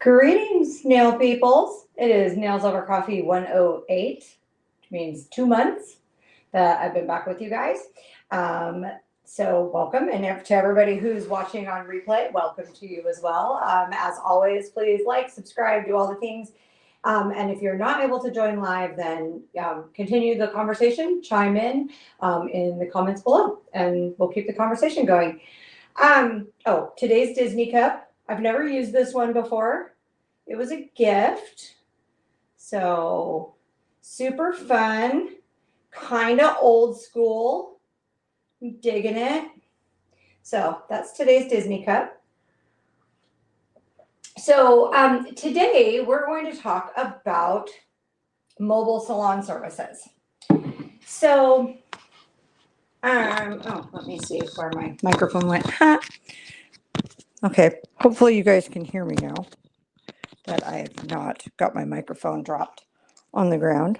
Greetings, nail peoples. It is Nails Over Coffee 108, which means 2 months that I've been back with you guys. So welcome, and to everybody who's watching on replay, welcome to you as well. As always, please like, subscribe, do all the things. And if you're not able to join live, then continue the conversation, chime in the comments below, and we'll keep the conversation going. Today's Disney Cup. I've never used this one before. It was a gift. So super fun, kind of old school. I'm digging it. So that's today's Disney Cup. So today we're going to talk about mobile salon services. So, let me see where my microphone went. Okay, hopefully you guys can hear me now that I have not got my microphone dropped on the ground.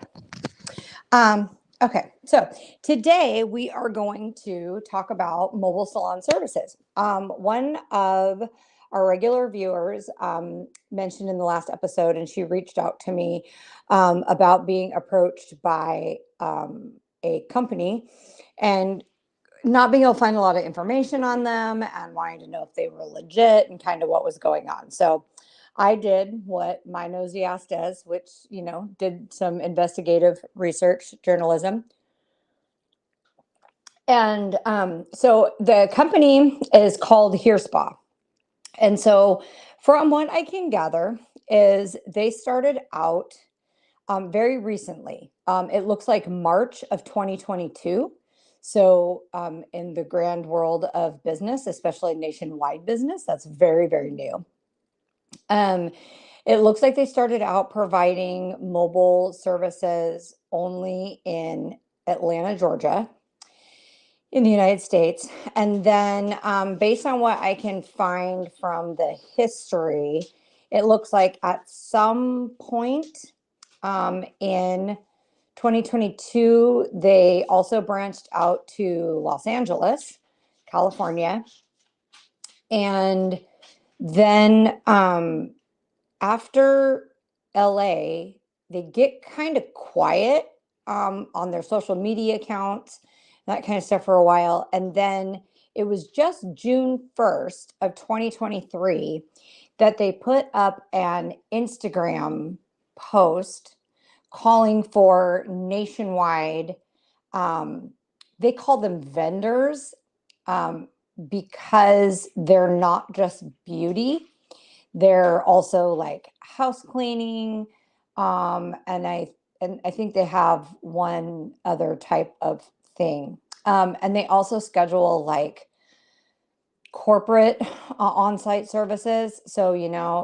Okay, so today we are going to talk about mobile salon services. One of our regular viewers mentioned in the last episode, and she reached out to me about being approached by a company and not being able to find a lot of information on them and wanting to know if they were legit and kind of what was going on. So I did what my nosy ass does, which, did some investigative research journalism. And so the company is called HereSpa. And so from what I can gather is they started out very recently. It looks like March of 2022. So in the grand world of business, especially nationwide business, that's very, very new. It looks like they started out providing mobile services only in Atlanta, Georgia, in the United States. And then based on what I can find from the history, it looks like at some point in 2022, they also branched out to Los Angeles, California. And then after LA, they get kind of quiet on their social media accounts, that kind of stuff for a while. And then it was just June 1st of 2023 that they put up an Instagram post calling for nationwide, they call them vendors because they're not just beauty. They're also like house cleaning. And I think they have one other type of thing. And they also schedule like corporate on-site services. So,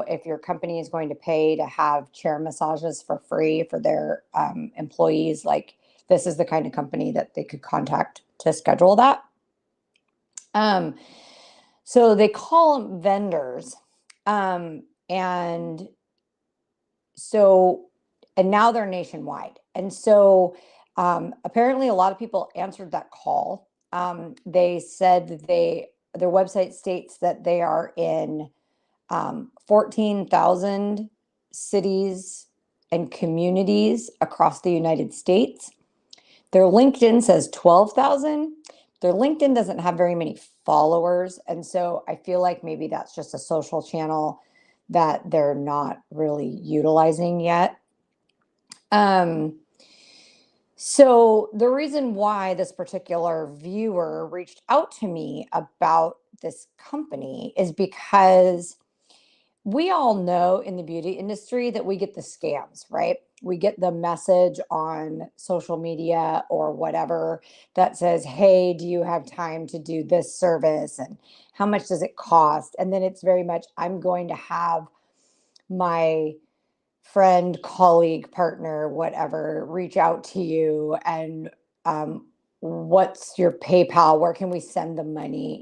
if your company is going to pay to have chair massages for free for their employees, like this is the kind of company that they could contact to schedule that. So they call them vendors. And now they're nationwide. And so apparently a lot of people answered that call. They said that their website states that they are in 14,000 cities and communities across the United States. Their LinkedIn says 12,000. Their LinkedIn doesn't have very many followers. And so I feel like maybe that's just a social channel that they're not really utilizing yet. So the reason why this particular viewer reached out to me about this company is because we all know in the beauty industry that we get the scams, right? We get the message on social media or whatever that says, hey, do you have time to do this service? And how much does it cost? And then it's very much, I'm going to have my friend, colleague, partner, whatever, reach out to you and what's your PayPal? Where can we send the money?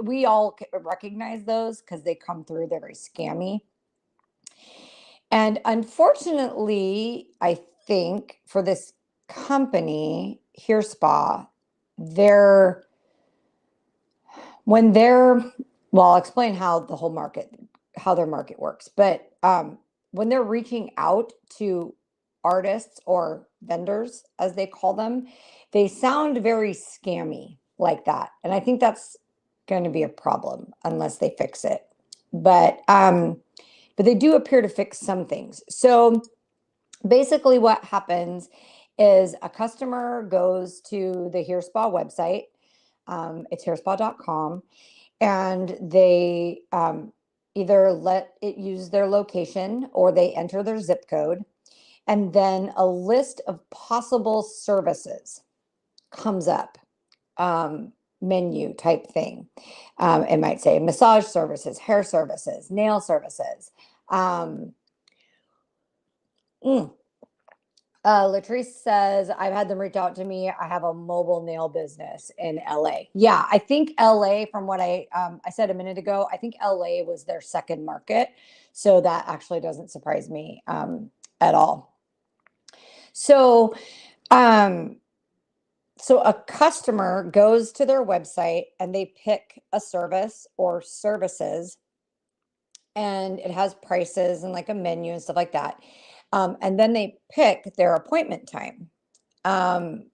We all recognize those because they come through. They're very scammy. And unfortunately, I think for this company, HereSpa, I'll explain how the whole market how their market works. But when they're reaching out to artists or vendors, as they call them, they sound very scammy like that. And I think that's going to be a problem unless they fix it. But they do appear to fix some things. So basically what happens is a customer goes to the HereSpa website. It's HereSpa.com, and they either let it use their location or they enter their zip code, and then a list of possible services comes up, menu type thing. It might say massage services, hair services, nail services. Mm, Latrice says, I've had them reach out to me. I have a mobile nail business in LA. Yeah, I think LA, from what I said a minute ago, I think LA was their second market. So that actually doesn't surprise me at all. So, so a customer goes to their website and they pick a service or services, and it has prices and like a menu and stuff like that. And then they pick their appointment time, and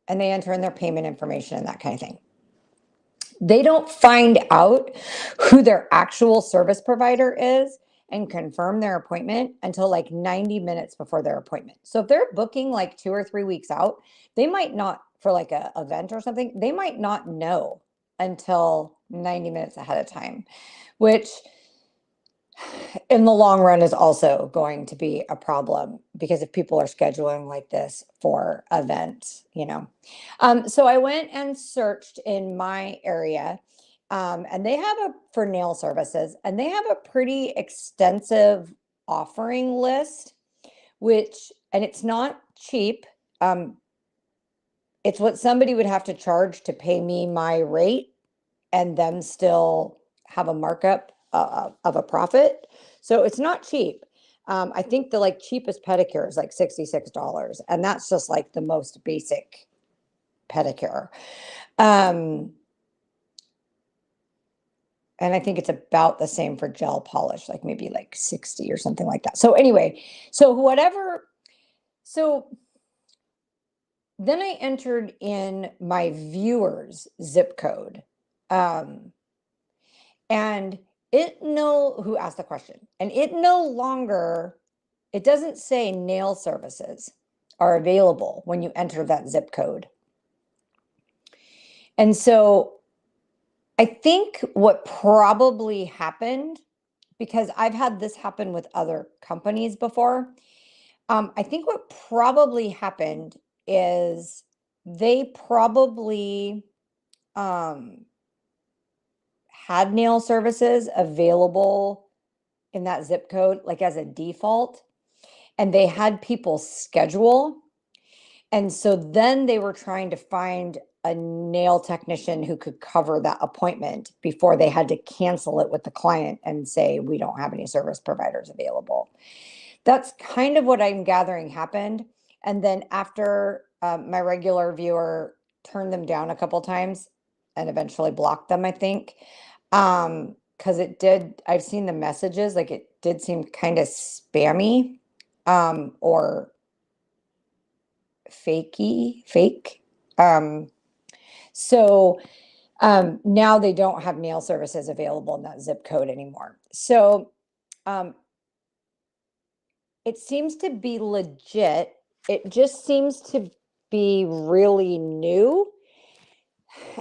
they enter in their payment information and that kind of thing. They don't find out who their actual service provider is and confirm their appointment until like 90 minutes before their appointment. So if they're booking like 2 or 3 weeks out, they might not, for like a event or something, they might not know until 90 minutes ahead of time, which in the long run is also going to be a problem, because if people are scheduling like this for events, So I went and searched in my area, and they have for nail services, and they have a pretty extensive offering list, and it's not cheap. It's what somebody would have to charge to pay me my rate and then still have a markup of a profit. So it's not cheap. I think the like cheapest pedicure is like $66, and that's just like the most basic pedicure. And I think it's about the same for gel polish, like maybe like 60 or something like that. So anyway, so then I entered in my viewer's zip code. And who asked the question, and it doesn't say nail services are available when you enter that zip code. And so I think what probably happened, because I've had this happen with other companies before, I think what probably happened is they probably had nail services available in that zip code, like as a default, and they had people schedule. And so then they were trying to find a nail technician who could cover that appointment before they had to cancel it with the client and say, we don't have any service providers available. That's kind of what I'm gathering happened. And then after my regular viewer turned them down a couple times and eventually blocked them, I think, because I've seen the messages, like it did seem kind of spammy, or fake. So now they don't have nail services available in that zip code anymore. So it seems to be legit. It just seems to be really new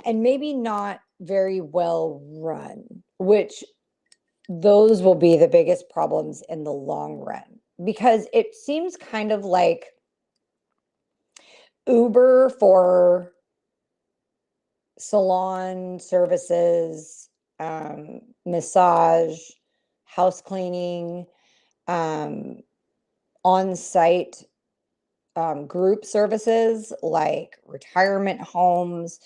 and maybe not very well run, which those will be the biggest problems in the long run, because it seems kind of like Uber for salon services, massage, house cleaning, on-site group services like retirement homes,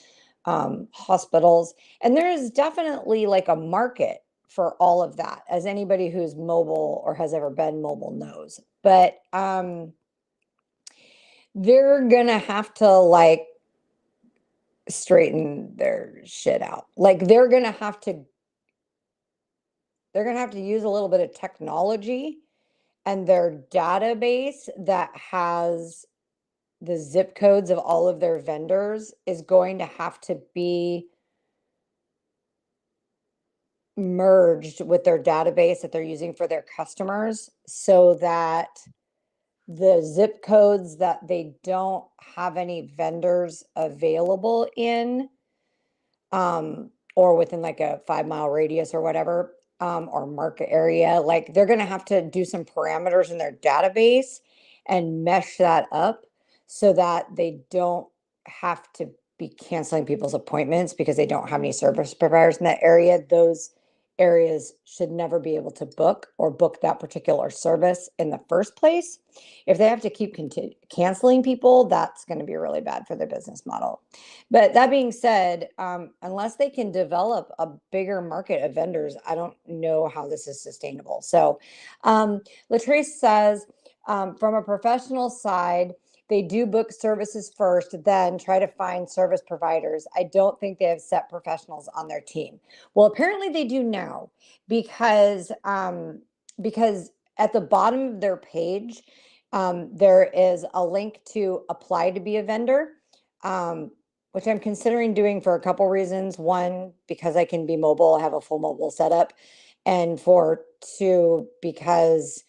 hospitals. And there is definitely like a market for all of that, as anybody who's mobile or has ever been mobile knows. But they're gonna have to like straighten their shit out. Like they're gonna have to they're going to have to use a little bit of technology, and their database that has the zip codes of all of their vendors is going to have to be merged with their database that they're using for their customers, so that the zip codes that they don't have any vendors available in, or within like a 5-mile radius or whatever, or market area, like they're going to have to do some parameters in their database and mesh that up so that they don't have to be canceling people's appointments because they don't have any service providers in that area. Those areas should never be able to book that particular service in the first place. If they have to keep canceling people, that's going to be really bad for their business model. But that being said, unless they can develop a bigger market of vendors, I don't know how this is sustainable. So Latrice says, from a professional side, they do book services first, then try to find service providers. I don't think they have set professionals on their team. Well, apparently they do now, because at the bottom of their page, there is a link to apply to be a vendor, which I'm considering doing for a couple reasons. One, because I can be mobile, I have a full mobile setup. And for two, because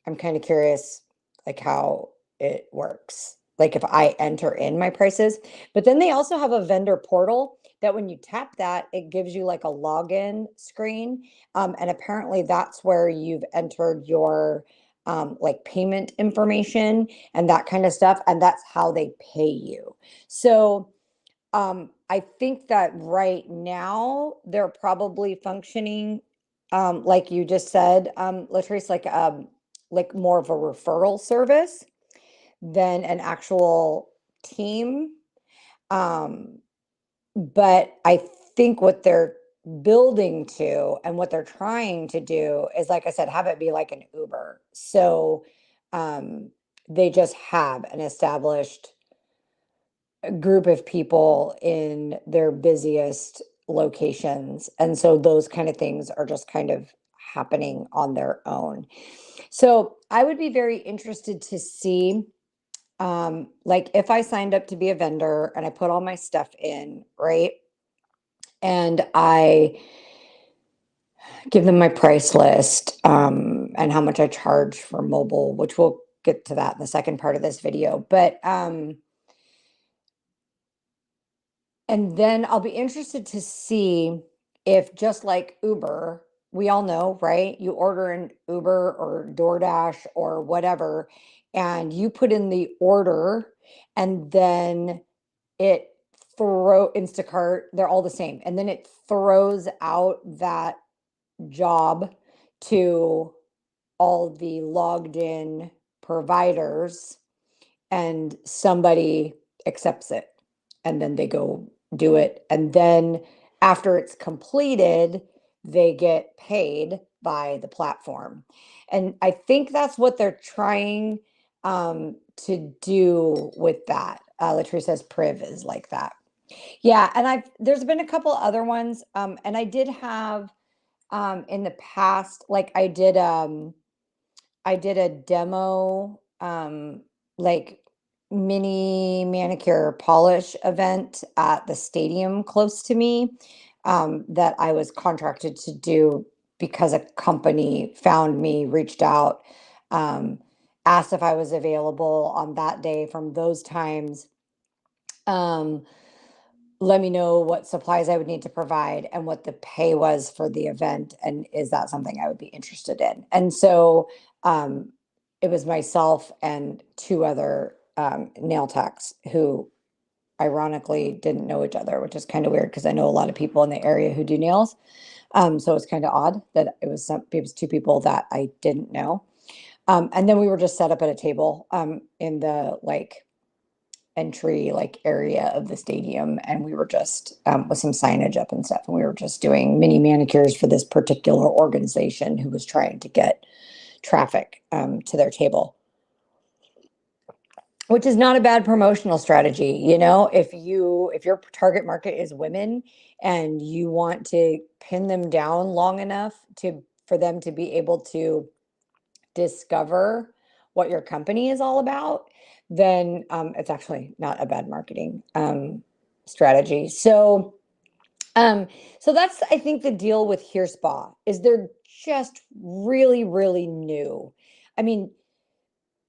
I'm kind of curious, like how it works. Like if I enter in my prices, but then they also have a vendor portal that when you tap that, it gives you like a login screen. And apparently that's where you've entered your like payment information and that kind of stuff. And that's how they pay you. So I think that right now they're probably functioning, like you just said, Latrice, like more of a referral service than an actual team. But I think what they're building to and what they're trying to do is, like I said, have it be like an Uber. So they just have an established group of people in their busiest locations. And so those kind of things are just kind of happening on their own. So I would be very interested to see, like if I signed up to be a vendor and I put all my stuff in, right? And I give them my price list, and how much I charge for mobile, which we'll get to that in the second part of this video. But and then I'll be interested to see if, just like Uber, we all know, right? You order an Uber or DoorDash or whatever, and you put in the order, and then it Instacart, they're all the same. And then it throws out that job to all the logged in providers, and somebody accepts it, and then they go do it, and then after it's completed they get paid by the platform. And I think that's what they're trying to do with that. Latrice says Priv is like that. Yeah, and there's been a couple other ones, and I did have in the past, like I did a demo, like mini manicure polish event at the stadium close to me, that I was contracted to do because a company found me, reached out, asked if I was available on that day from those times. Let me know what supplies I would need to provide and what the pay was for the event, and is that something I would be interested in? And so it was myself and two other nail techs who ironically didn't know each other, which is kind of weird because I know a lot of people in the area who do nails. So it's kind of odd that it was two people that I didn't know. And then we were just set up at a table in the like entry like area of the stadium, and we were just with some signage up and stuff, and we were just doing mini manicures for this particular organization who was trying to get traffic to their table, which is not a bad promotional strategy. You know, if your target market is women and you want to pin them down long enough to for them to be able to discover what your company is all about, then it's actually not a bad marketing strategy. Um, so that's, I think, the deal with HereSpa is they're just really, really new. I mean,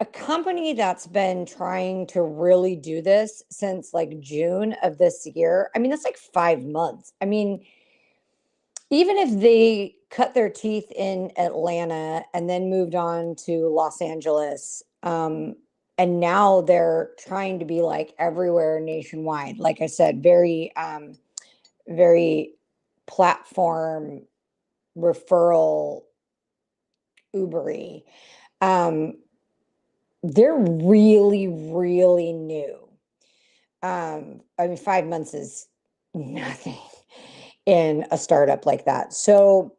a company that's been trying to really do this since like June of this year. I mean, that's like 5 months. I mean, even if they cut their teeth in Atlanta and then moved on to Los Angeles, and now they're trying to be like everywhere nationwide. Like I said, very platform referral Ubery. Um, they're really, really new. I mean, 5 months is nothing in a startup like that. So,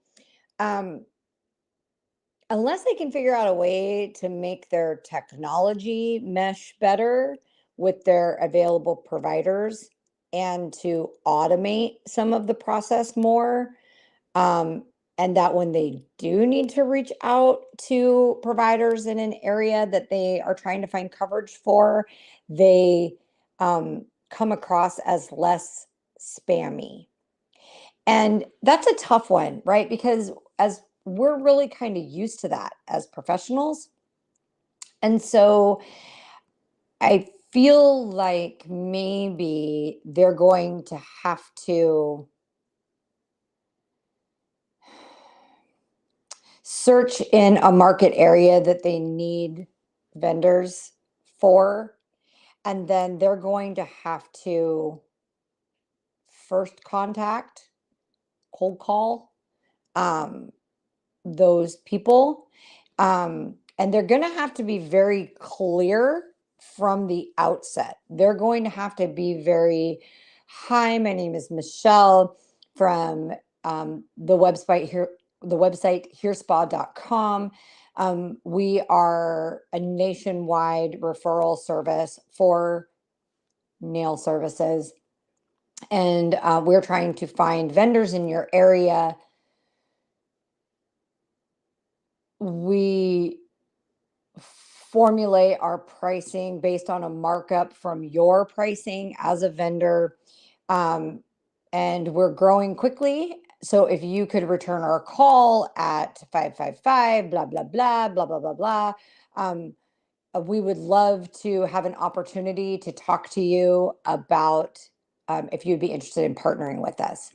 um, unless they can figure out a way to make their technology mesh better with their available providers and to automate some of the process more, um, and that when they do need to reach out to providers in an area that they are trying to find coverage for, they come across as less spammy. And that's a tough one, right? Because as we're really kind of used to that as professionals. And so I feel like maybe they're going to have to search in a market area that they need vendors for. And then they're going to have to first contact, cold call, um, those people. And they're going to have to be very clear from the outset. They're going to have to be very, hi, my name is Michelle from the website HereSpa.com. We are a nationwide referral service for nail services. And we're trying to find vendors in your area. We formulate our pricing based on a markup from your pricing as a vendor. And we're growing quickly. So if you could return our call at 555, blah, blah, blah, blah, blah, blah, blah. We would love to have an opportunity to talk to you about if you'd be interested in partnering with us.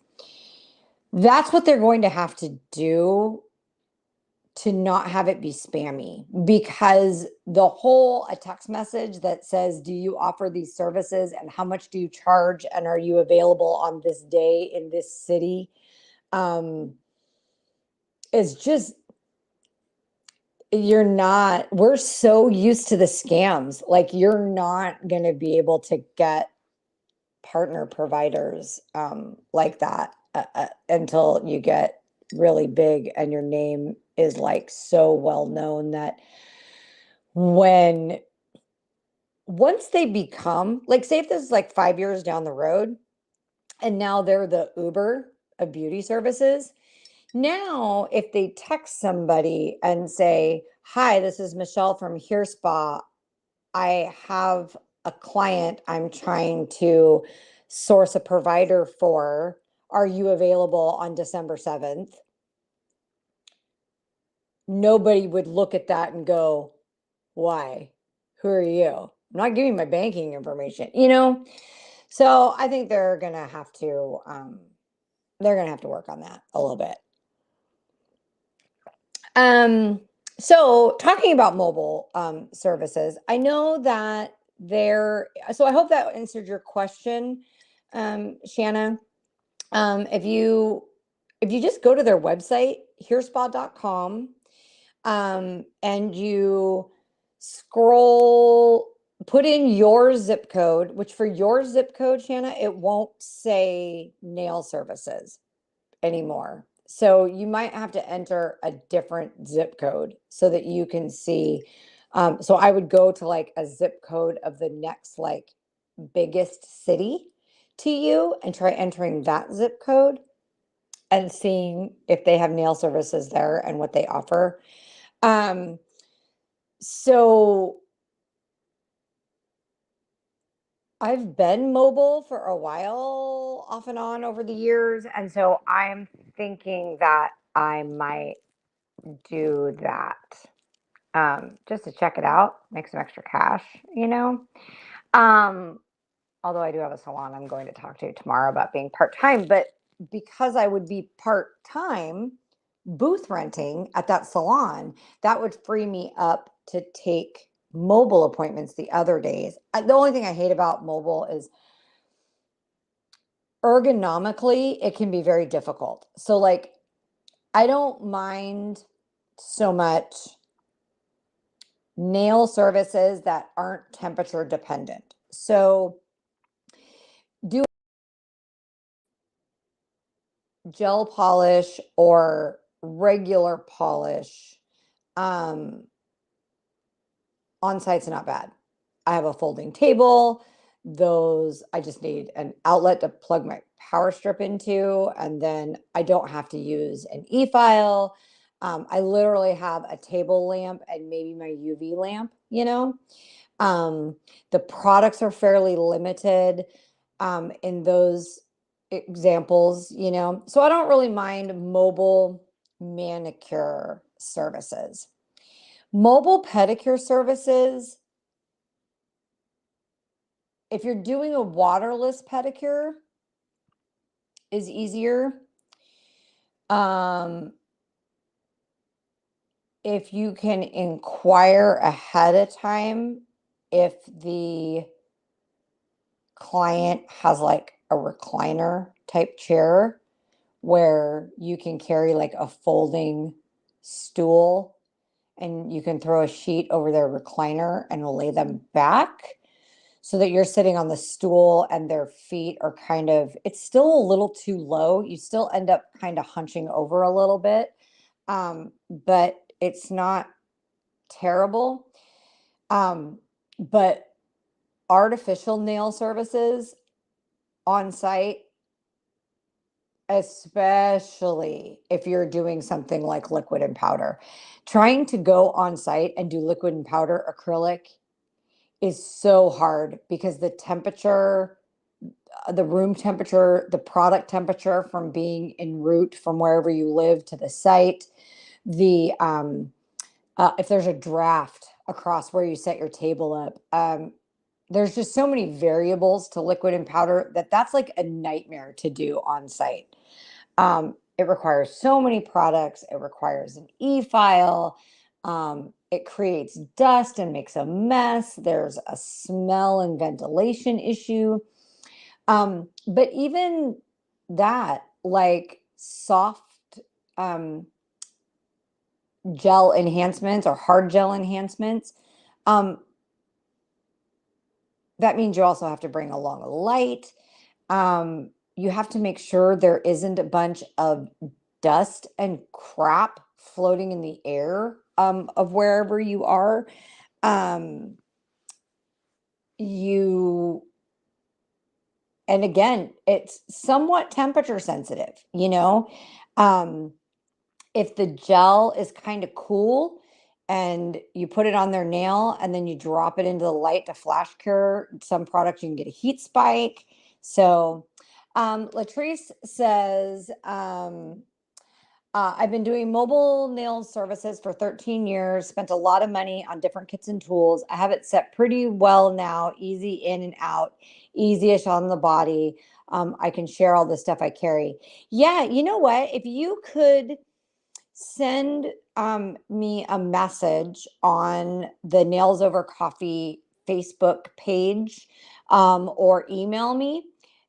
That's what they're going to have to do to not have it be spammy, because the whole a text message that says, do you offer these services and how much do you charge and are you available on this day in this city, is just, we're so used to the scams. Like, you're not going to be able to get partner providers like that until you get really big and your name is like so well known that once they become like, say if this is like 5 years down the road and now they're the Uber of beauty services. Now, if they text somebody and say, hi, this is Michelle from HereSpa. I have a client I'm trying to source a provider for. Are you available on December 7th? Nobody would look at that and go, why? Who are you? I'm not giving my banking information, So I think they're gonna have to work on that a little bit. So talking about mobile services, I know that so I hope that answered your question, Shanna. If you just go to their website, HereSpa.com, and you put in your zip code, which for your zip code, Shanna, it won't say nail services anymore. So you might have to enter a different zip code so that you can see. So I would go to like a zip code of the next like biggest city to you and try entering that zip code. and seeing if they have nail services there and what they offer. Um, so I've been mobile for a while, off and on over the years, and so I'm thinking that I might do that, just to check it out, make some extra cash, you know? Um, Although I do have a salon I'm going to talk to tomorrow about being part-time, but because I would be part-time booth renting at that salon, that would free me up to take mobile appointments the other days. The only thing I hate about mobile is ergonomically, it can be very difficult. So like, I don't mind so much nail services that aren't temperature dependent. So do gel polish or regular polish um, on site's not bad. I have a folding table. Those, I just need an outlet to plug my power strip into, and then I don't have to use an e-file. I literally have a table lamp and maybe my UV lamp, you know? Um, the products are fairly limited in those examples, you know? So I don't really mind mobile manicure services. Mobile pedicure services, if you're doing a waterless pedicure, is easier. Um, if you can inquire ahead of time if the client has like a recliner type chair where you can carry like a folding stool and you can throw a sheet over their recliner and lay them back so that you're sitting on the stool and their feet are kind of, it's still a little too low. You still end up kind of hunching over a little bit, but it's not terrible. But artificial nail services on site, especially if you're doing something like liquid and powder, trying to go on site and do liquid and powder acrylic is so hard because the temperature, the room temperature, the product temperature from being en route from wherever you live to the site, the if there's a draft across where you set your table up, there's just so many variables to liquid and powder that that's like a nightmare to do on site. It requires so many products. It requires an e-file. It creates dust and makes a mess. There's a smell and ventilation issue. But even that, like soft gel enhancements or hard gel enhancements, um, that means you also have to bring along a light. You have to make sure there isn't a bunch of dust and crap floating in the air of wherever you are. Um, you and again, it's somewhat temperature sensitive, you know. Um, if the gel is kind of cool and you put it on their nail and then you drop it into the light to flash cure, some products you can get a heat spike. So Latrice says, I've been doing mobile nail services for 13 years, spent a lot of money on different kits and tools. I have it set pretty well now, easy in and out, easy-ish on the body. I can share all the stuff I carry. Yeah, you know what? If you could send me a message on the Nails Over Coffee Facebook page, or email me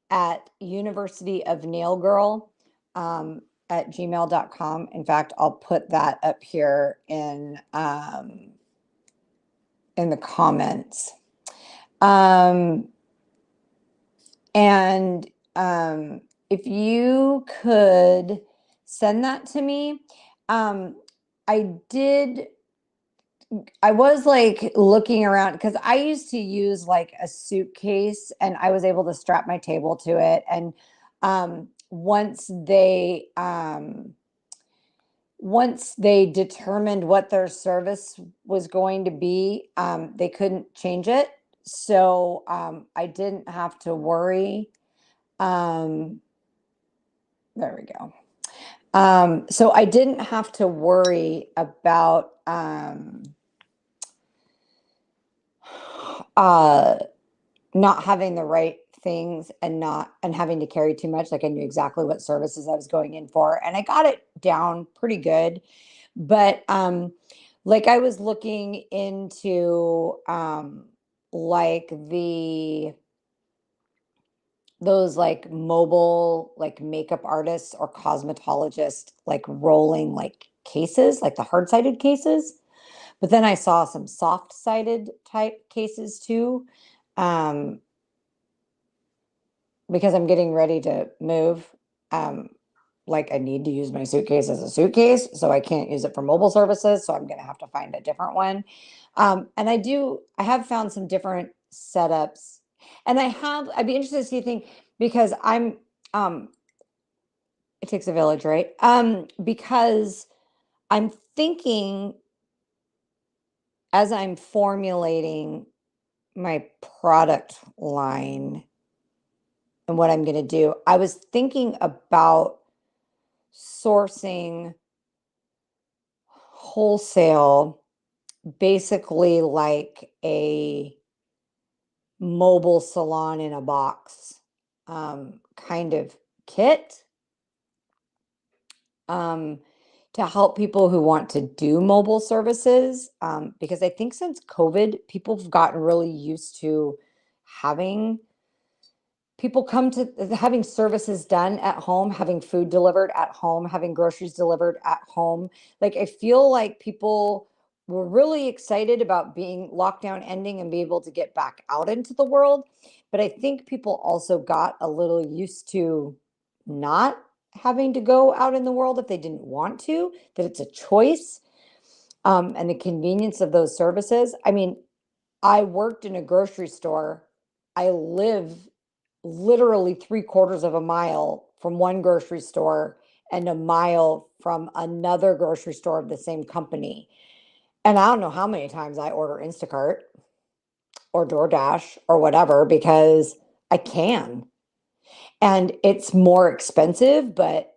at University of Nail Girl at gmail.com. In fact, I'll put that up here in the comments. And if you could send that to me, um, I did, I was like looking around because I used to use like a suitcase and I was able to strap my table to it. And once they determined what their service was going to be, they couldn't change it. So I didn't have to worry. There we go. So I didn't have to worry about not having the right things and having to carry too much. Like I knew exactly what services I was going in for, and I got it down pretty good. But like I was looking into like those like mobile like makeup artists or cosmetologists like rolling like cases, like the hard-sided cases. But then I saw some soft-sided type cases too. Um, because I'm getting ready to move. Um, like I need to use my suitcase as a suitcase, so I can't use it for mobile services. So I'm going to have to find a different one. And I have found some different setups, and I'd be interested to see think because um, it takes a village, right? Because I'm thinking as I'm formulating my product line and what I'm going to do, I was thinking about sourcing wholesale, basically like a mobile salon in a box kind of kit um, to help people who want to do mobile services. Because I think since COVID, people have gotten really used to having people come to having services done at home, having food delivered at home, having groceries delivered at home. Like I feel like people were really excited about being lockdown ending and be able to get back out into the world. But I think people also got a little used to not having to go out in the world if they didn't want to, that it's a choice, and the convenience of those services. I mean, I worked in a grocery store. I live literally 3/4 of a mile from one grocery store and a mile from another grocery store of the same company. And I don't know how many times I order Instacart or DoorDash or whatever because I can. And it's more expensive, but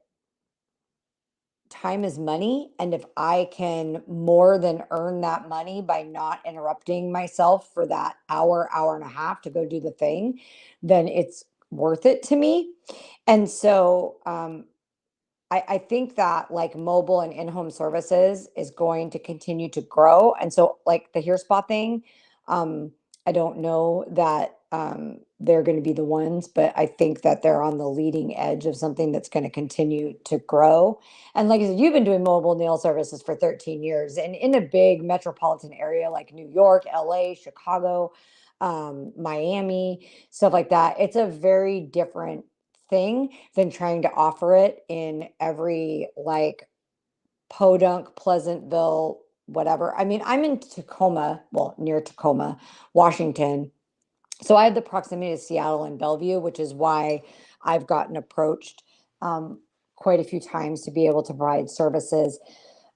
time is money. And if I can more than earn that money by not interrupting myself for that hour, hour and a half to go do the thing, then it's worth it to me. And so I think that like mobile and in-home services is going to continue to grow. And so like the HereSpa thing, um, I don't know that they're going to be the ones, but I think that they're on the leading edge of something that's going to continue to grow. And like I said, you've been doing mobile nail services for 13 years and in a big metropolitan area like New York, LA, Chicago, Miami, stuff like that. It's a very different thing than trying to offer it in every like podunk, Pleasantville, whatever. I mean, I'm in Tacoma, well, near Tacoma, Washington. So I have the proximity to Seattle and Bellevue, which is why I've gotten approached quite a few times to be able to provide services.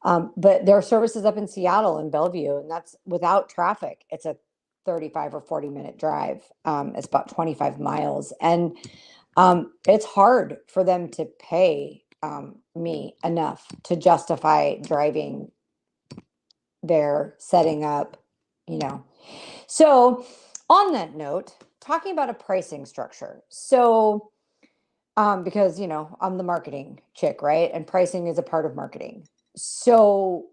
But there are services up in Seattle and Bellevue, and that's without traffic. It's a 35 or 40-minute drive. It's about 25 miles. And it's hard for them to pay me enough to justify driving there, setting up, you know. So, on that note, talking about a pricing structure. So, because, I'm the marketing chick, right? And pricing is a part of marketing. So,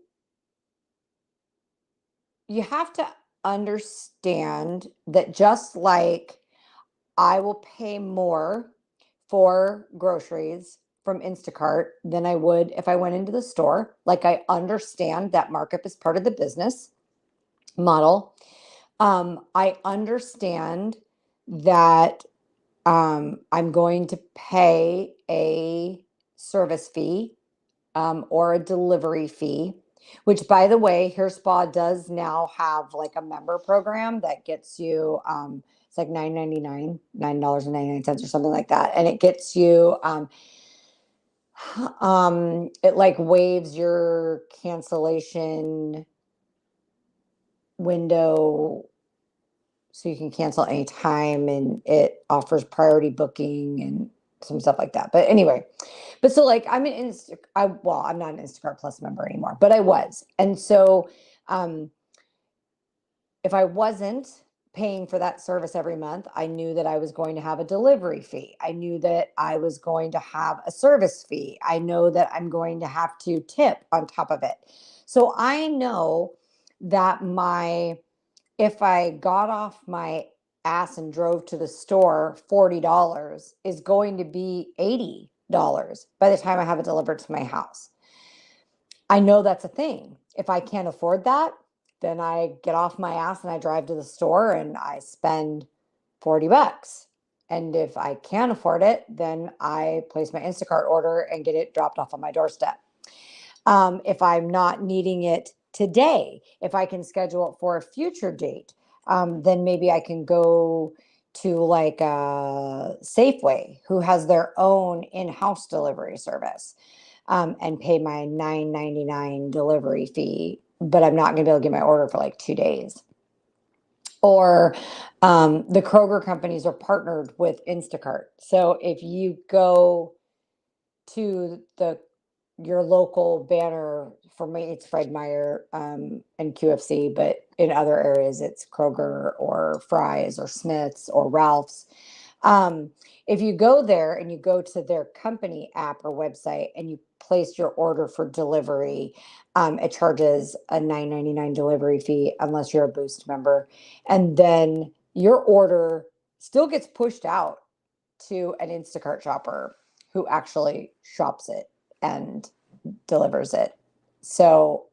you have to understand that just like I will pay more for groceries from Instacart than I would if I went into the store. Like I understand that markup is part of the business model. I understand that I'm going to pay a service fee or a delivery fee, which by the way, HereSpa does now have like a member program that gets you, it's like $9.99, $9.99 or something like that. And it gets you It like waives your cancellation window so you can cancel anytime, and it offers priority booking and some stuff like that. But anyway, but so like I'm not an Instacart Plus member anymore, but I was. And so um if I wasn't paying for that service every month, I knew that I was going to have a delivery fee. I knew that I was going to have a service fee. I know that I'm going to have to tip on top of it. So I know that if I got off my ass and drove to the store, $40 is going to be $80 by the time I have it delivered to my house. I know that's a thing. If I can't afford that, then I get off my ass and I drive to the store and I spend $40. And if I can't afford it, then I place my Instacart order and get it dropped off on my doorstep. If I'm not needing it today, if I can schedule it for a future date, then maybe I can go to like a Safeway who has their own in-house delivery service, and pay my $9.99 delivery fee, but I'm not going to be able to get my order for like 2 days. Or the Kroger companies are partnered with Instacart. So if you go to your local banner, for me it's Fred Meyer and QFC, but in other areas it's Kroger or Fry's or Smith's or Ralph's. If you go there and you go to their company app or website and you place your order for delivery, it charges a $9.99 delivery fee unless you're a Boost member. And then your order still gets pushed out to an Instacart shopper who actually shops it and delivers it. So,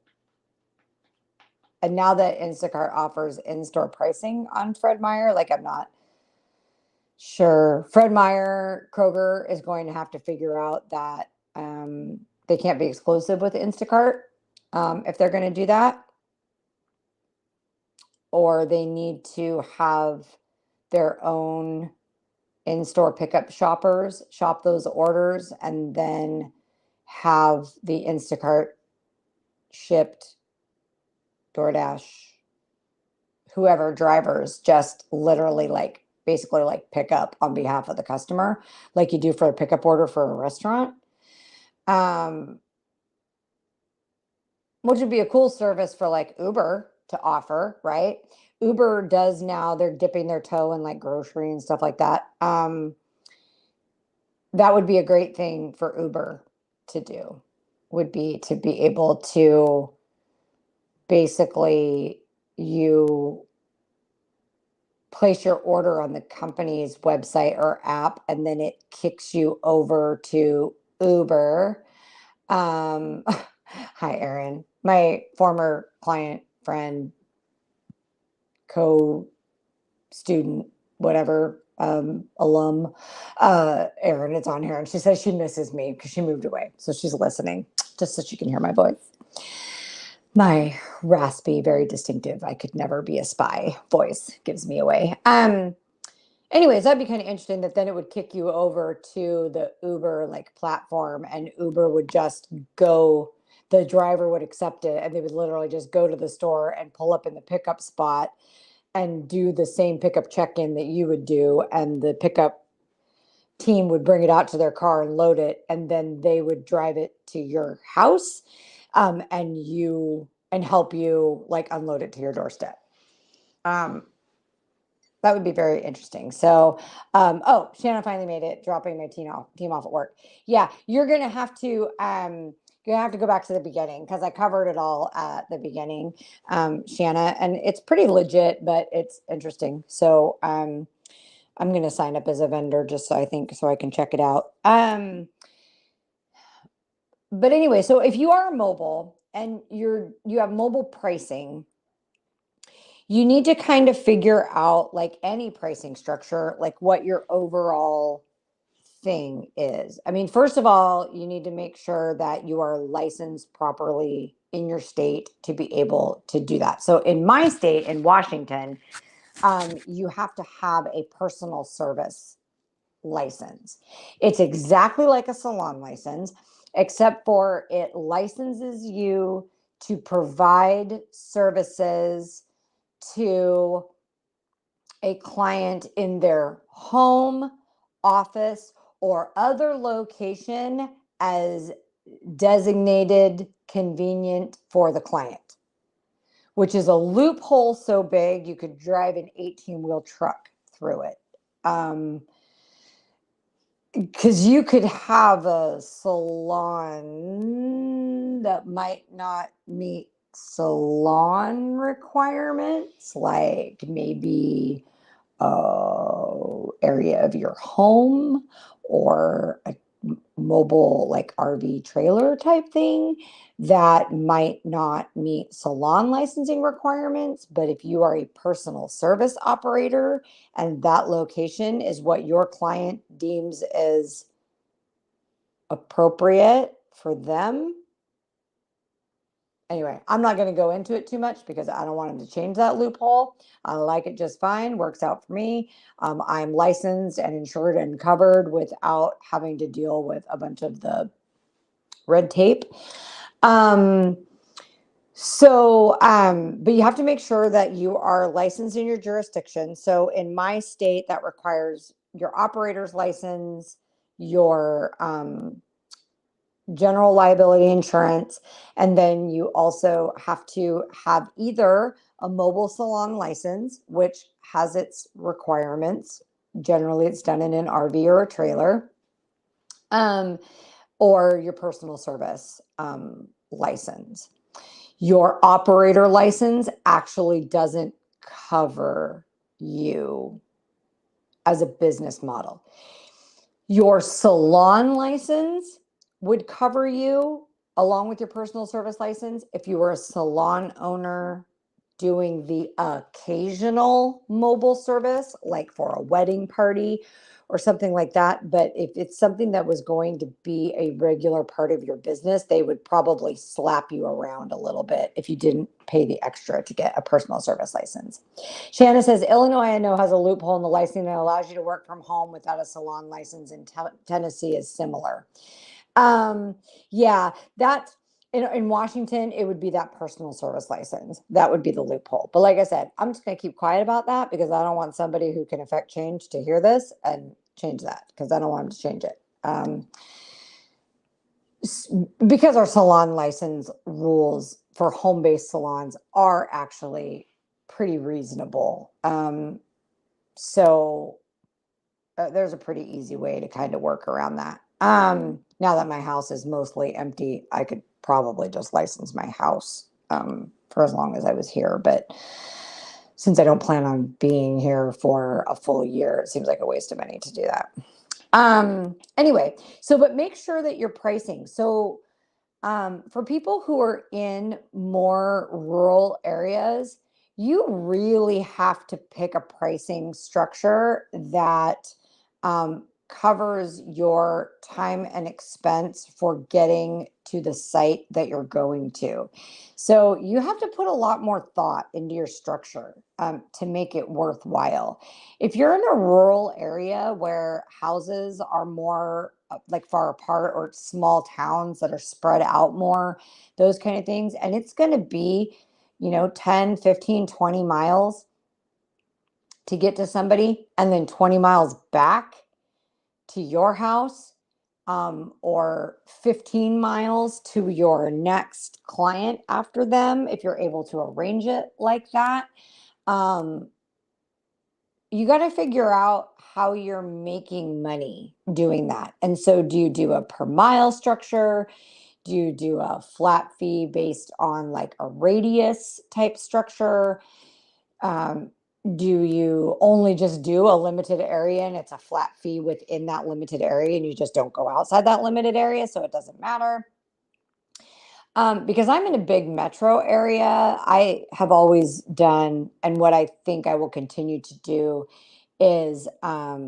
and now that Instacart offers in-store pricing on Fred Meyer, like I'm not sure. Fred Meyer, Kroger is going to have to figure out that they can't be exclusive with Instacart if they're going to do that, or they need to have their own in-store pickup shoppers shop those orders and then have the Instacart shipped, DoorDash, whoever drivers just literally like basically like pick up on behalf of the customer, like you do for a pickup order for a restaurant. Um, which would be a cool service for like Uber to offer, right? Uber does now, they're dipping their toe in like grocery and stuff like that. That would be a great thing for Uber to do, would be to be able to basically you place your order on the company's website or app, and then it kicks you over to Uber. Hi, Erin, my former client, friend, co-student, whatever, alum, Erin, it's on here, and she says she misses me because she moved away. So she's listening just so she can hear my voice. My raspy, very distinctive, I could never be a spy voice gives me away. Anyways, that'd be kind of interesting that then it would kick you over to the Uber like platform, and Uber would just go, the driver would accept it, and they would literally just go to the store and pull up in the pickup spot and do the same pickup check-in that you would do, and the pickup team would bring it out to their car and load it, and then they would drive it to your house, and help you like unload it to your doorstep. That would be very interesting. So, oh, Shannon finally made it, dropping my team off at work. Yeah, you're gonna have to go back to the beginning because I covered it all at the beginning, Shanna, and it's pretty legit, but it's interesting. So, I'm gonna sign up as a vendor just so I can check it out. But anyway, so if you are mobile and you have mobile pricing, you need to kind of figure out, like any pricing structure, like what your overall thing is. I mean, first of all, you need to make sure that you are licensed properly in your state to be able to do that. So in my state, in Washington, you have to have a personal service license. It's exactly like a salon license. except for it licenses you to provide services to a client in their home, office, or other location as designated convenient for the client, which is a loophole so big you could drive an 18-wheel truck through it. Because you could have a salon that might not meet salon requirements, like maybe area of your home or a mobile like RV trailer type thing that might not meet salon licensing requirements. But if you are a personal service operator and that location is what your client deems as appropriate for them. Anyway, I'm not going to go into it too much because I don't want them to change that loophole. I like it just fine. Works out for me. I'm licensed and insured and covered without having to deal with a bunch of the red tape. But you have to make sure that you are licensed in your jurisdiction. So in my state, that requires your operator's license, your general liability insurance, and then you also have to have either a mobile salon license, which has its requirements. Generally, it's done in an RV or a trailer, or your personal service license. Your operator license actually doesn't cover you as a business model. Your salon license would cover you along with your personal service license if you were a salon owner doing the occasional mobile service, like for a wedding party or something like that. But if it's something that was going to be a regular part of your business, they would probably slap you around a little bit if you didn't pay the extra to get a personal service license. Shanna says, Illinois, I know, has a loophole in the licensing that allows you to work from home without a salon license, and Tennessee is similar. Yeah, that's in Washington, it would be that personal service license. That would be the loophole. But like I said, I'm just going to keep quiet about that because I don't want somebody who can affect change to hear this and change that, because I don't want them to change it. Because our salon license rules for home-based salons are actually pretty reasonable. So there's a pretty easy way to kind of work around that. Now that my house is mostly empty, I could probably just license my house for as long as I was here. But since I don't plan on being here for a full year, it seems like a waste of money to do that. Anyway, but make sure that you're pricing. So for people who are in more rural areas, you really have to pick a pricing structure that covers your time and expense for getting to the site that you're going to. So you have to put a lot more thought into your structure to make it worthwhile. If you're in a rural area where houses are more like far apart, or small towns that are spread out more, those kind of things, and it's going to be 10, 15, 20 miles to get to somebody, and then 20 miles back to your house, or 15 miles to your next client after them, if you're able to arrange it like that. You got to figure out how you're making money doing that. And so do you do a per mile structure? Do you do a flat fee based on like a radius type structure? Do you only just do a limited area and it's a flat fee within that limited area and you just don't go outside that limited area, so it doesn't matter? Because I'm in a big metro area, I have always done, and what I think I will continue to do is a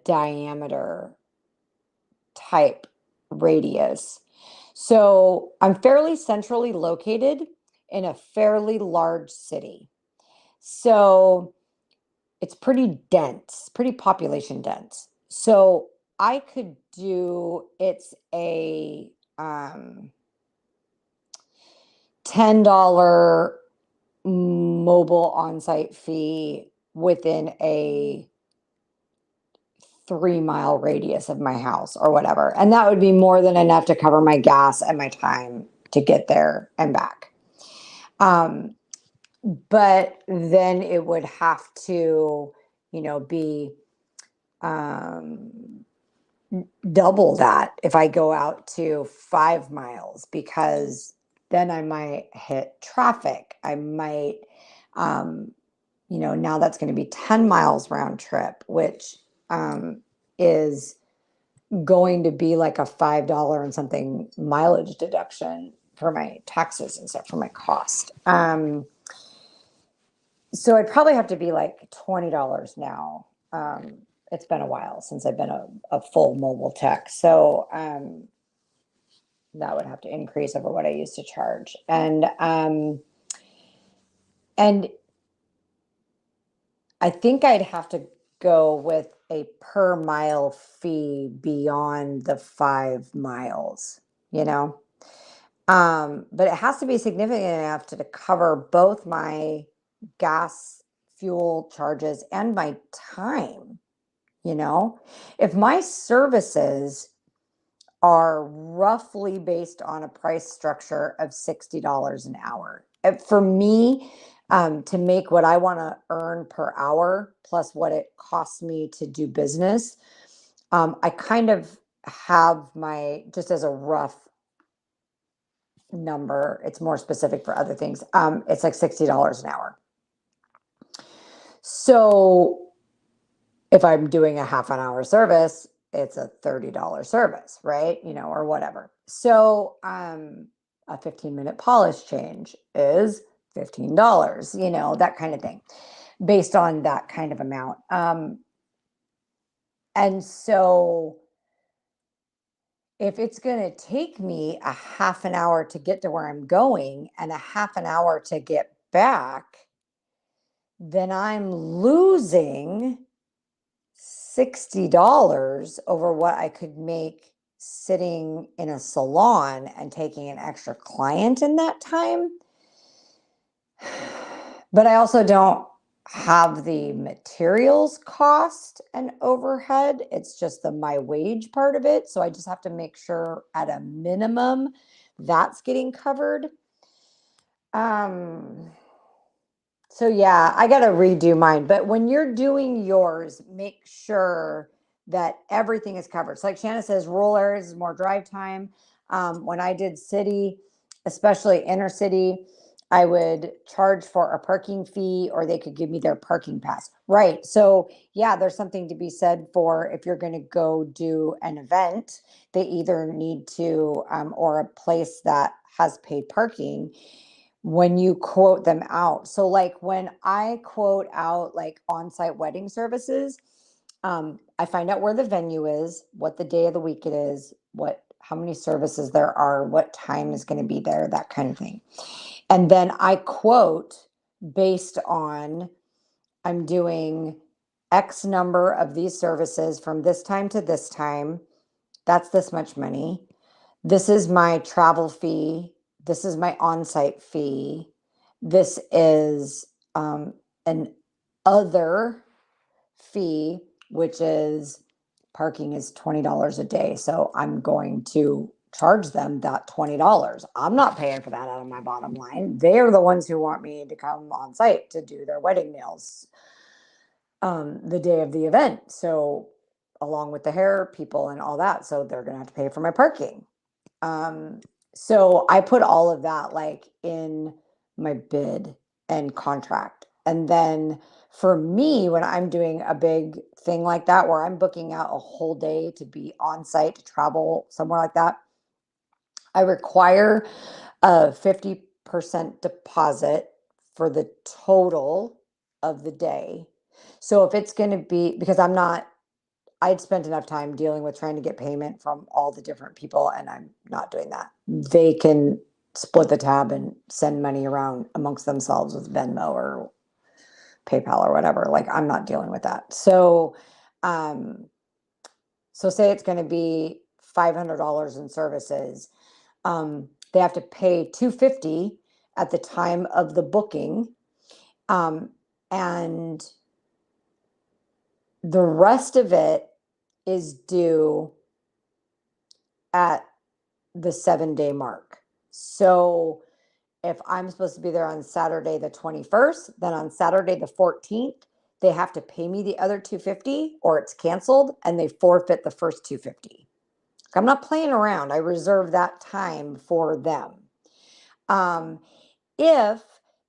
diameter type radius. So I'm fairly centrally located in a fairly large city. So it's pretty dense, pretty population dense. So I could do, it's a $10 mobile on-site fee within a 3-mile radius of my house or whatever. And that would be more than enough to cover my gas and my time to get there and back. But then it would have to, be double that if I go out to 5 miles, because then I might hit traffic. I might, now that's going to be 10 miles round trip, which is going to be like a $5 and something mileage deduction for my taxes and stuff, for my cost. So I'd probably have to be like $20 now. It's been a while since I've been a full mobile tech. So that would have to increase over what I used to charge. And I think I'd have to go with a per mile fee beyond the 5 miles, but it has to be significant enough to cover both my gas, fuel charges and my time. If my services are roughly based on a price structure of $60 an hour, for me, to make what I want to earn per hour plus what it costs me to do business, I kind of have just as a rough number, it's more specific for other things. It's like $60 an hour. So if I'm doing a half an hour service, it's a $30 service, right? Or whatever. So a 15-minute polish change is $15, that kind of thing, based on that kind of amount. And so if it's going to take me a half an hour to get to where I'm going and a half an hour to get back, then I'm losing $60 over what I could make sitting in a salon and taking an extra client in that time. But I also don't have the materials cost and overhead. It's just my wage part of it. So I just have to make sure at a minimum that's getting covered. So yeah, I got to redo mine. But when you're doing yours, make sure that everything is covered. So like Shanna says, rural areas is more drive time. When I did city, especially inner city, I would charge for a parking fee, or they could give me their parking pass. Right. So yeah, there's something to be said for if you're going to go do an event, they either need to, or a place that has paid parking, when you quote them out. So like when I quote out like on-site wedding services, I find out where the venue is, what the day of the week it is, how many services there are, what time is going to be there, that kind of thing. And then I quote based on, I'm doing X number of these services from this time to this time. That's this much money. This is my travel fee. This is my on-site fee. This is an other fee, which is parking is $20 a day. So I'm going to charge them that $20. I'm not paying for that out of my bottom line. They're the ones who want me to come on site to do their wedding nails the day of the event. So along with the hair people and all that. So they're going to have to pay for my parking. So I put all of that like in my bid and contract. And then for me, when I'm doing a big thing like that, where I'm booking out a whole day to be on site, to travel somewhere like that, I require a 50% deposit for the total of the day. So if it's going to be, because I'd spent enough time dealing with trying to get payment from all the different people, and I'm not doing that. They can split the tab and send money around amongst themselves with Venmo or PayPal or whatever. Like, I'm not dealing with that. So say it's going to be $500 in services. They have to pay $250 at the time of the booking. And the rest of it is due at the 7-day mark. So if I'm supposed to be there on Saturday the 21st, then on Saturday the 14th, they have to pay me the other $250 or it's canceled and they forfeit the first $250. I'm not playing around. I reserve that time for them. If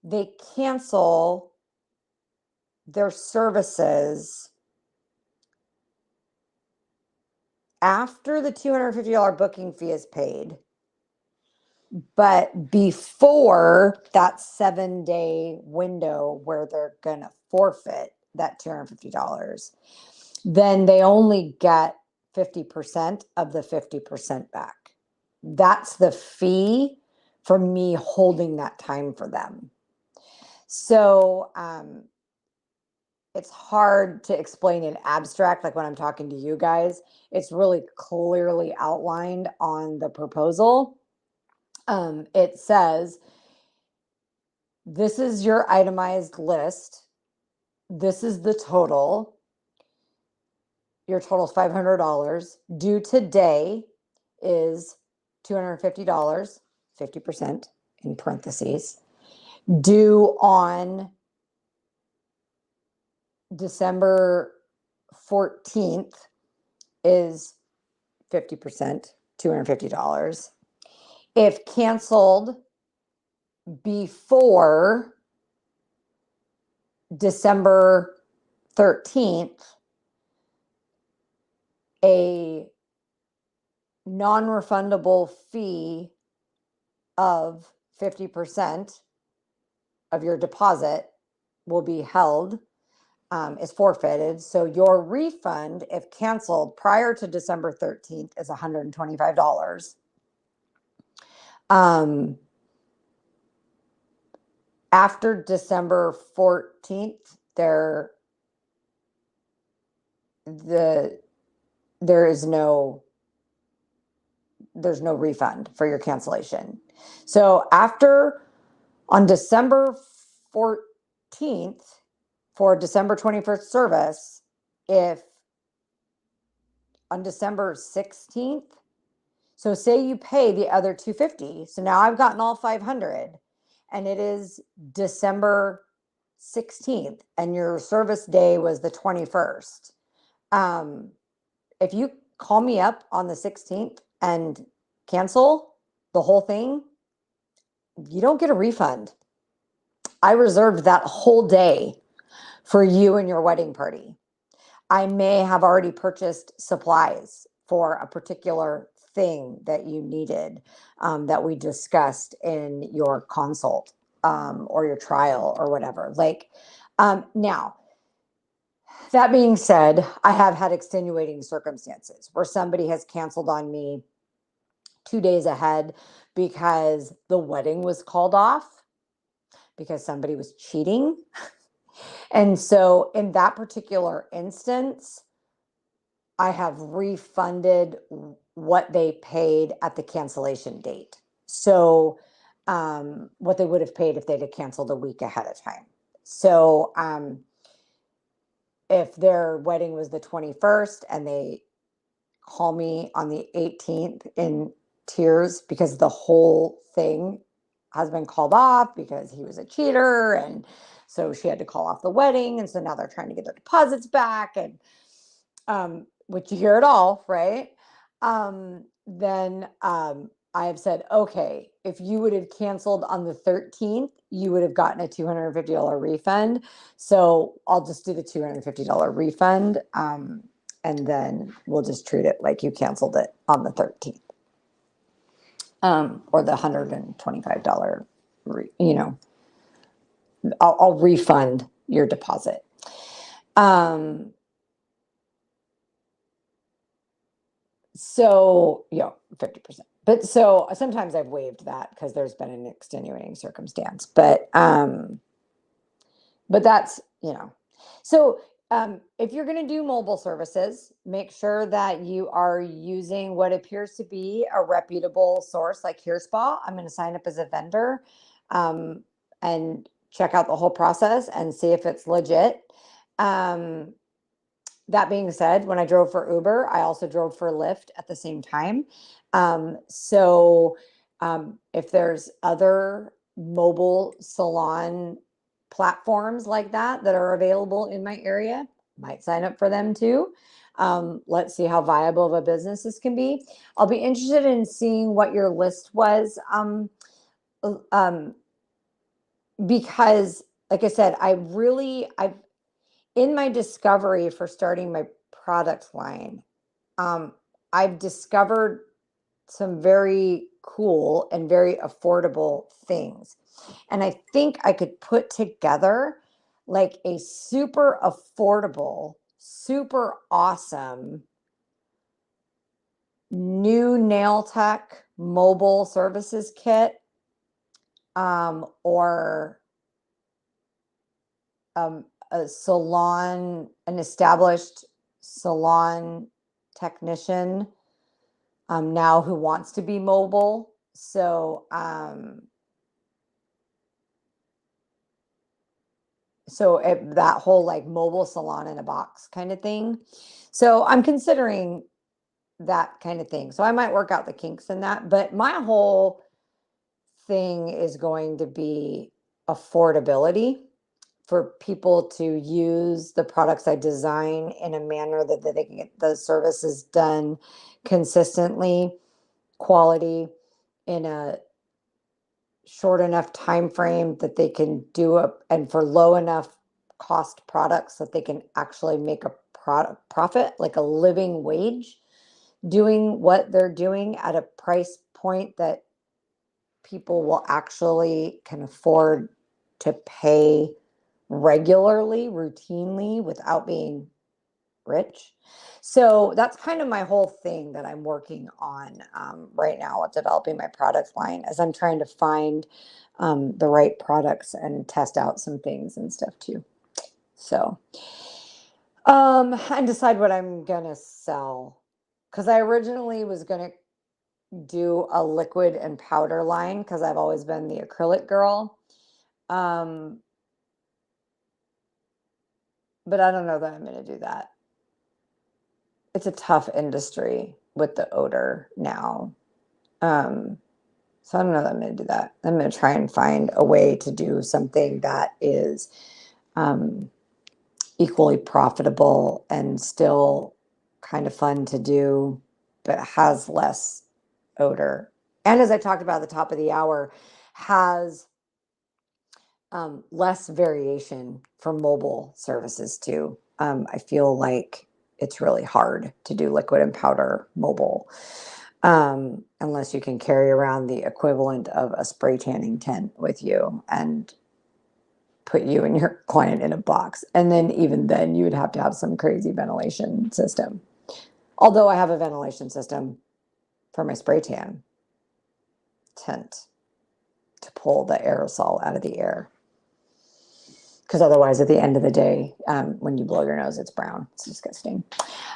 they cancel their services after the $250 booking fee is paid, but before that 7-day window where they're going to forfeit that $250, then they only get 50% of the 50% back. That's the fee for me holding that time for them. So it's hard to explain in abstract, like when I'm talking to you guys. It's really clearly outlined on the proposal. It says, this is your itemized list. This is the total. Your total is $500. Due today is $250, 50% in parentheses. Due on December 14th is 50%, $250. If canceled before December 13th, a non-refundable fee of 50% of your deposit will be held, is forfeited. So your refund, if canceled prior to December 13th, is $125. After December 14th, there's no refund for your cancellation. So on December 14th for December 21st service, if on December 16th, so say you pay the other $250, so now I've gotten all $500 and it is December 16th and your service day was the 21st. If you call me up on the 16th and cancel the whole thing, you don't get a refund. I reserved that whole day for you and your wedding party. I may have already purchased supplies for a particular thing that you needed, that we discussed in your consult, or your trial or whatever. Now, that being said, I have had extenuating circumstances where somebody has canceled on me 2 days ahead because the wedding was called off because somebody was cheating. And so in that particular instance, I have refunded what they paid at the cancellation date. So what they would have paid if they'd have canceled a week ahead of time. So if their wedding was the 21st and they call me on the 18th in tears because the whole thing has been called off because he was a cheater, and so she had to call off the wedding, and so now they're trying to get their deposits back, and which you hear it all, right? Then I have said, okay, if you would have canceled on the 13th, you would have gotten a $250 refund. So I'll just do the $250 refund. And then we'll just treat it like you canceled it on the 13th. Or the $125, I'll refund your deposit. So, 50%. But so sometimes I've waived that because there's been an extenuating circumstance. But that's, so If you're going to do mobile services, make sure that you are using what appears to be a reputable source like HereSpa. I'm going to sign up as a vendor um, and check out the whole process and see if it's legit. Um, that being said, when I drove for Uber, I also drove for Lyft at the same time. If there's other mobile salon platforms like that that are available in my area, might sign up for them too. Let's see how viable of a business this can be. I'll be interested in seeing what your list was, um, because, like I said, I've in my discovery for starting my product line, um, I've discovered some very cool and very affordable things. And I think I could put together like a super affordable, super awesome new nail tech mobile services kit, or a salon, an established salon technician now who wants to be mobile. That whole like mobile salon in a box kind of thing. So I'm considering that kind of thing. So I might work out the kinks in that, but my whole thing is going to be affordability for people to use the products I design in a manner that they can get the services done consistently, quality, in a short enough time frame that they can do it, and for low enough cost products that they can actually make a profit, like a living wage, doing what they're doing at a price point that people will actually can afford to pay regularly, routinely, without being rich. So that's kind of my whole thing that I'm working on right now with developing my product line, as I'm trying to find the right products and test out some things and stuff too. So, and decide what I'm gonna sell. Because I originally was gonna do a liquid and powder line because I've always been the acrylic girl. Um, but I don't know that I'm gonna do that. It's a tough industry with the odor now. Um, so I don't know that I'm going to do that. I'm going to try and find a way to do something that is um, equally profitable and still kind of fun to do, but has less odor. And as I talked about at the top of the hour, has less variation for mobile services too. I feel like it's really hard to do liquid and powder mobile unless you can carry around the equivalent of a spray tanning tent with you and put you and your client in a box. And then even then you would have to have some crazy ventilation system. Although I have a ventilation system for my spray tan tent to pull the aerosol out of the air. Because otherwise, at the end of the day, when you blow your nose, it's brown. It's disgusting.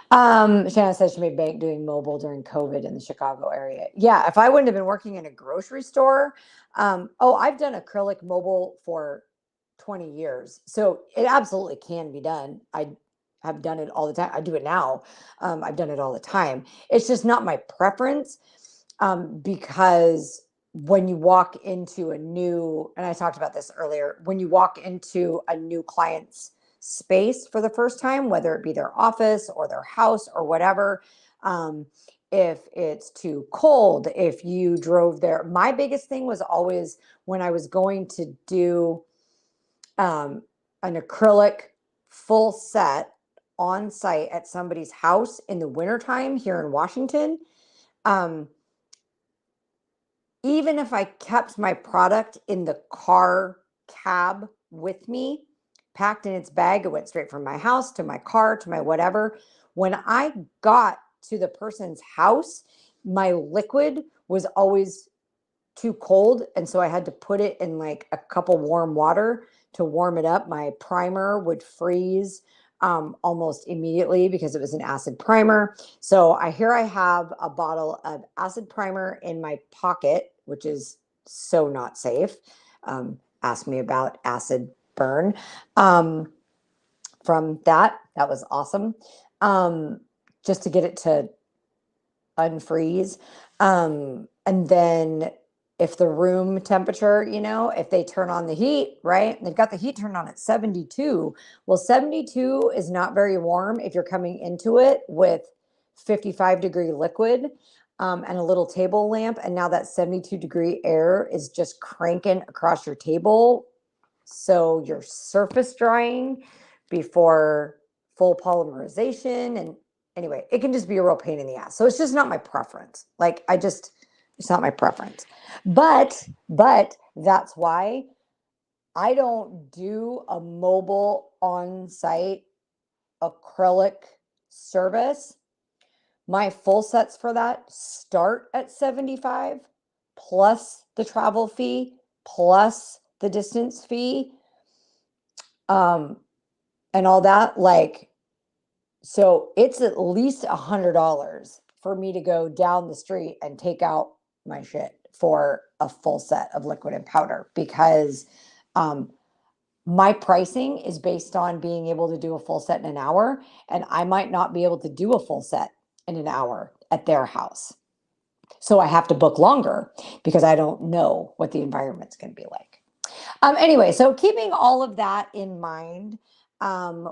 Shannon says she made bank doing mobile during COVID in the Chicago area. Yeah, if I wouldn't have been working in a grocery store, I've done acrylic mobile for 20 years. So it absolutely can be done. I have done it all the time. I do it now. I've done it all the time. It's just not my preference because when you walk into a new, and I talked about this earlier, when you walk into a new client's space for the first time, whether it be their office or their house or whatever, if it's too cold, if you drove there. My biggest thing was always when I was going to do an acrylic full set on site at somebody's house in the wintertime here in Washington. Even if I kept my product in the car cab with me, packed in its bag, it went straight from my house to my car to my whatever. When I got to the person's house, my liquid was always too cold. And so I had to put it in like a cup of warm water to warm it up. My primer would freeze. almost immediately because it was an acid primer. So here I have a bottle of acid primer in my pocket, which is so not safe. Ask me about acid burn. From that was awesome. Just to get it to unfreeze. And then if the room temperature, if they turn on the heat, right? They've got the heat turned on at 72. Well, 72 is not very warm if you're coming into it with 55-degree liquid and a little table lamp. And now that 72-degree air is just cranking across your table. So you're surface drying before full polymerization. And anyway, it can just be a real pain in the ass. So it's just not my preference. It's not my preference. But that's why I don't do a mobile on-site acrylic service. My full sets for that start at 75 plus the travel fee plus the distance fee and all that. So it's at least $100 for me to go down the street and take out my shit for a full set of liquid and powder, because my pricing is based on being able to do a full set in an hour, and I might not be able to do a full set in an hour at their house. So I have to book longer because I don't know what the environment's going to be like. Anyway, so keeping all of that in mind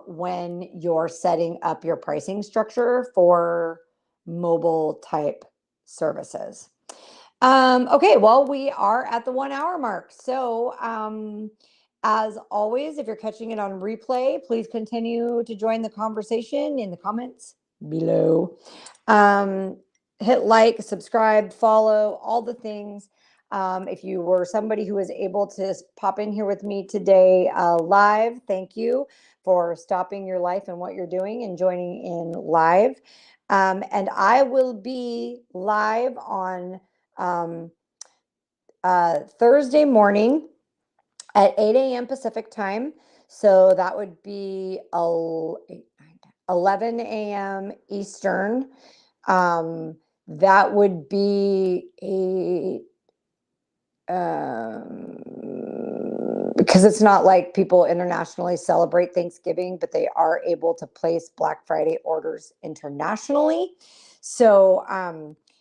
when you're setting up your pricing structure for mobile type services. Okay, well, we are at the 1 hour mark. So as always, if you're catching it on replay, please continue to join the conversation in the comments below. Hit like, subscribe, follow, all the things. If you were somebody who was able to pop in here with me today live, thank you for stopping your life and what you're doing and joining in live. And I will be live on Thursday morning at 8 a.m. Pacific time. So that would be 11 a.m. Eastern. That would be because it's not like people internationally celebrate Thanksgiving, but they are able to place Black Friday orders internationally. So,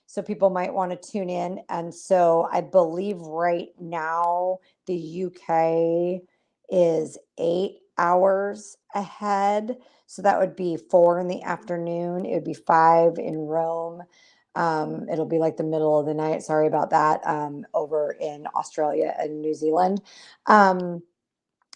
so people might want to tune in. And so I believe right now the UK is 8 hours ahead. So that would be 4 in the afternoon. It would be 5 in Rome. It'll be like the middle of the night. Sorry about that. Over in Australia and New Zealand.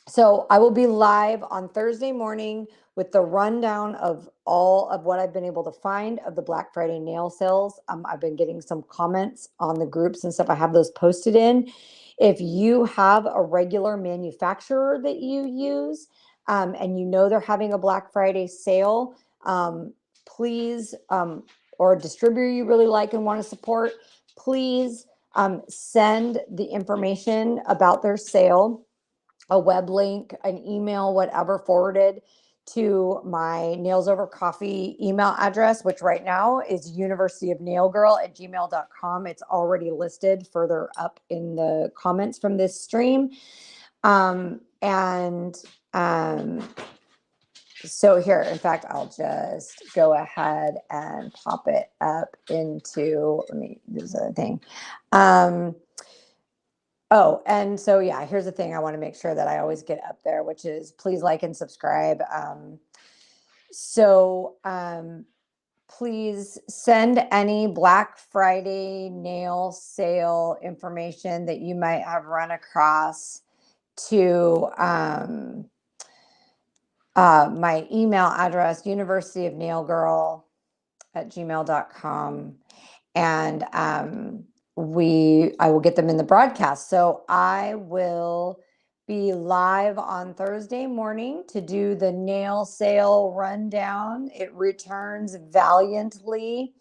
So I will be live on Thursday morning with the rundown of all of what I've been able to find of the Black Friday nail sales. I've been getting some comments on the groups and stuff. I have those posted in. If you have a regular manufacturer that you use and you know they're having a Black Friday sale, please, or a distributor you really like and want to support, please send the information about their sale, a web link, an email, whatever, forwarded to my Nails Over Coffee email address, which right now is universityofnailgirl@gmail.com. It's already listed further up in the comments from this stream. So here, in fact, I'll just go ahead and pop it up into, let me do this other thing. Oh, and so, yeah, here's the thing I want to make sure that I always get up there, which is please like and subscribe. Please send any Black Friday nail sale information that you might have run across to my email address, universityofnailgirl@gmail.com. And I will get them in the broadcast. So I will be live on Thursday morning to do the nail sale rundown. It returns valiantly.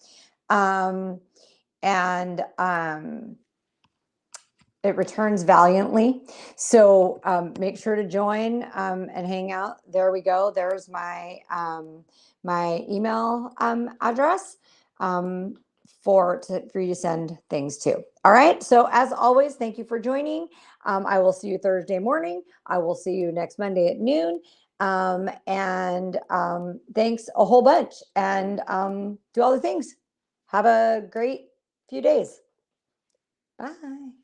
It returns valiantly. So make sure to join and hang out. There we go. There's my email address for you to send things to. All right. So as always, thank you for joining. I will see you Thursday morning. I will see you next Monday at noon. And thanks a whole bunch. And do all the things. Have a great few days. Bye.